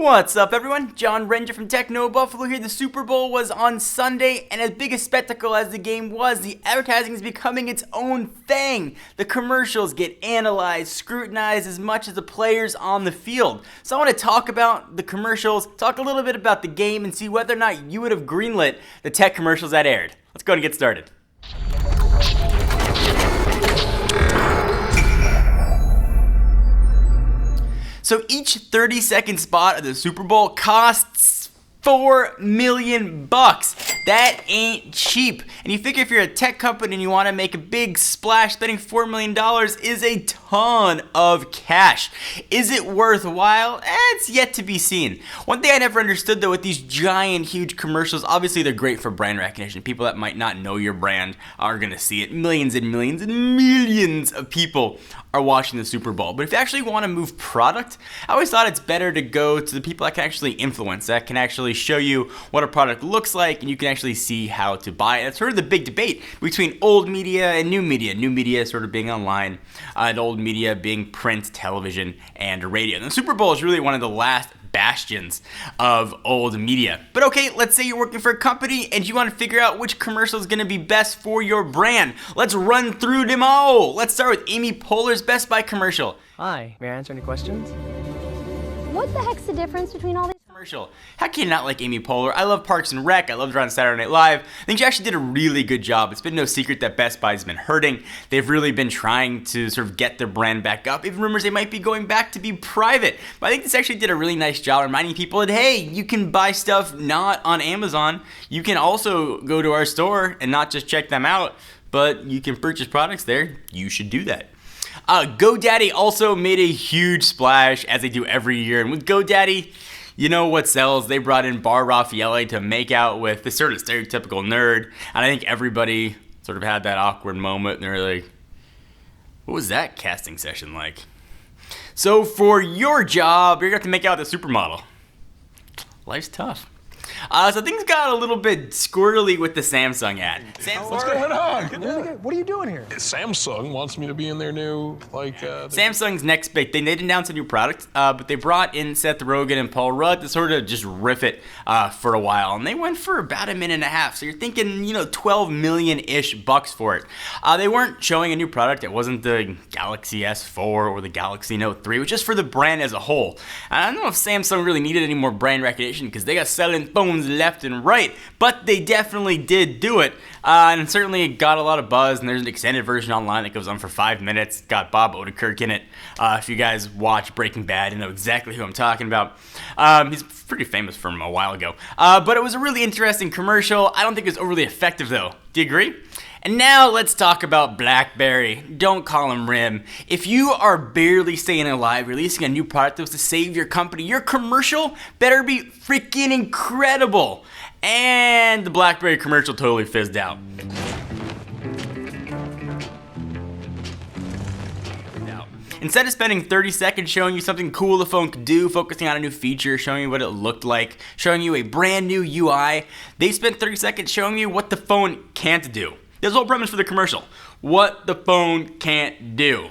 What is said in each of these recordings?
What's up, everyone? John Ranger from Techno Buffalo here. The Super Bowl was on Sunday, and as big a spectacle as the game was, the advertising is becoming its own thing. The commercials get analyzed, scrutinized as much as the players on the field. So I want to talk about the commercials, talk a little bit about the game, and see whether or not you would have greenlit the tech commercials that aired. Let's go ahead and get started. So each 30-second spot of the Super Bowl costs $4 million. That ain't cheap. And you figure if you're a tech company and you want to make a big splash, spending $4 million is a ton of cash. Is it worthwhile? It's yet to be seen. One thing I never understood though with these giant, huge commercials, obviously they're great for brand recognition. People that might not know your brand are going to see it. Millions and millions and millions of people are watching the Super Bowl. But if you actually want to move product, I always thought it's better to go to the people that can actually influence, that can actually show you what a product looks like, and you can actually see how to buy it. That's sort of the big debate between old media and new media. New media sort of being online, and old media being print, television, and radio. And the Super Bowl is really one of the last bastions of old media. But okay, let's say you're working for a company and you want to figure out which commercial is going to be best for your brand. Let's run through them all. Let's start with Amy Poehler's Best Buy commercial. Hi, may I answer any questions? What the heck's the difference between all these? Commercial. How can you not like Amy Poehler? I love Parks and Rec. I loved her on Saturday Night Live. I think she actually did a really good job. It's been no secret that Best Buy's been hurting. They've really been trying to sort of get their brand back up. Even rumors they might be going back to be private. But I think this actually did a really nice job reminding people that, hey, you can buy stuff not on Amazon. You can also go to our store and not just check them out, but you can purchase products there. You should do that. GoDaddy also made a huge splash, as they do every year. And with GoDaddy, you know what sells? They brought in Bar Raffaele to make out with this sort of stereotypical nerd. And I think everybody sort of had that awkward moment. And they're like, what was that casting session like? So for your job, you're going to have to make out with a supermodel. Life's tough. So things got a little bit squirrely with the Samsung ad. What's going on? What are you doing here? Samsung wants me to be in their new, Samsung's next big thing. They didn't announce a new product, but they brought in Seth Rogen and Paul Rudd to sort of just riff it for a while. And they went for about a minute and a half. So you're thinking, $12 million-ish for it. They weren't showing a new product. It wasn't the Galaxy S4 or the Galaxy Note 3. It was just for the brand as a whole. And I don't know if Samsung really needed any more brand recognition because they got selling phones left and right, but they definitely did do it, and certainly got a lot of buzz. And there's an extended version online that goes on for 5 minutes. It's got Bob Odenkirk in it. If you guys watch Breaking Bad, you know exactly who I'm talking about. He's pretty famous from a while ago, but it was a really interesting commercial. I don't think it was overly effective though. Do you agree? And now let's talk about Blackberry. Don't call him Rim. If you are barely staying alive, releasing a new product that was to save your company, your commercial better be freaking incredible. And the Blackberry commercial totally fizzed out. Instead of spending 30 seconds showing you something cool the phone could do, focusing on a new feature, showing you what it looked like, showing you a brand new UI, they spent 30 seconds showing you what the phone can't do. That's the whole premise for the commercial. What the phone can't do.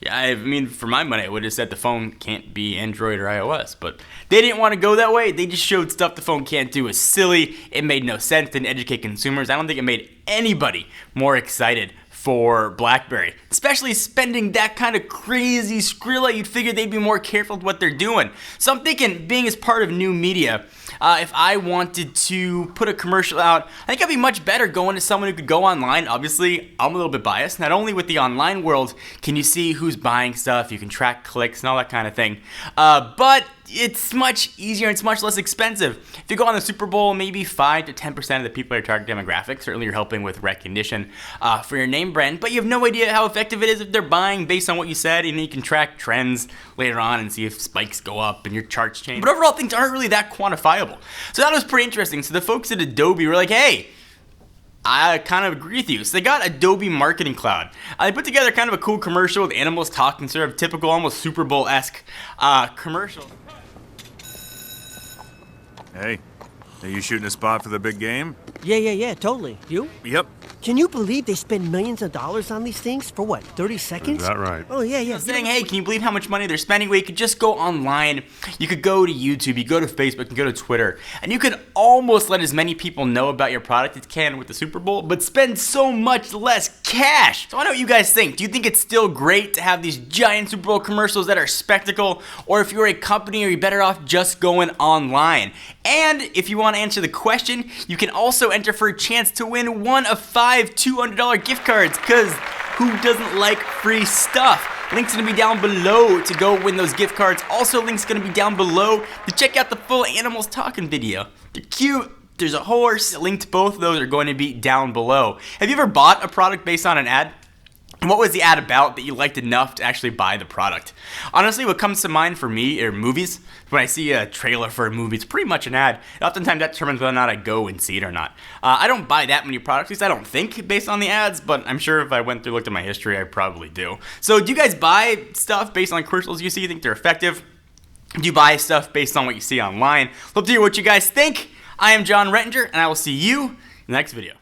Yeah, I mean, for my money, I would have said the phone can't be Android or iOS, but they didn't want to go that way. They just showed stuff the phone can't do. It's silly. It made no sense. Didn't educate consumers. I don't think it made anybody more excited for Blackberry, especially spending that kind of crazy Skrilla. You'd figure they'd be more careful with what they're doing. So I'm thinking, being as part of new media, if I wanted to put a commercial out, I think I'd be much better going to someone who could go online. Obviously, I'm a little bit biased. Not only with the online world can you see who's buying stuff, you can track clicks and all that kind of thing, but it's much easier and it's much less expensive. If you go on the Super Bowl, maybe 5 to 10% of the people are your target demographic. Certainly you're helping with recognition for your name brand, but you have no idea how effective it is if they're buying based on what you said. You can track trends later on and see if spikes go up and your charts change. But overall, things aren't really that quantifiable. So that was pretty interesting. So the folks at Adobe were like, hey, I kind of agree with you. So they got Adobe Marketing Cloud. They put together kind of a cool commercial with animals talking, sort of typical, almost Super Bowl-esque commercial. Hey, are you shooting a spot for the big game? Yeah, totally. You? Yep. Can you believe they spend millions of dollars on these things for what, 30 seconds? Is that right? Oh, yeah. Saying, hey, can you believe how much money they're spending? Well, you could just go online, you could go to YouTube, you go to Facebook, you go to Twitter, and you could almost let as many people know about your product as you can with the Super Bowl, but spend so much less cash. So I know what you guys think. Do you think it's still great to have these giant Super Bowl commercials that are spectacle, or if you're a company, are you better off just going online? And if you want to answer the question, you can also enter for a chance to win one of 5 $200 gift cards, because who doesn't like free stuff? Link's gonna be down below to go win those gift cards. Also, link's gonna be down below to check out the full Animals Talking video. They're cute. There's a horse. Link to both of those are going to be down below. Have you ever bought a product based on an ad? And what was the ad about that you liked enough to actually buy the product? Honestly, what comes to mind for me are movies. When I see a trailer for a movie, it's pretty much an ad. Oftentimes that determines whether or not I go and see it or not. I don't buy that many products, at least I don't think, based on the ads, but I'm sure if I went through and looked at my history, I probably do. So do you guys buy stuff based on commercials you see? You think they're effective? Do you buy stuff based on what you see online? Love to hear what you guys think. I am John Rettinger, and I will see you in the next video.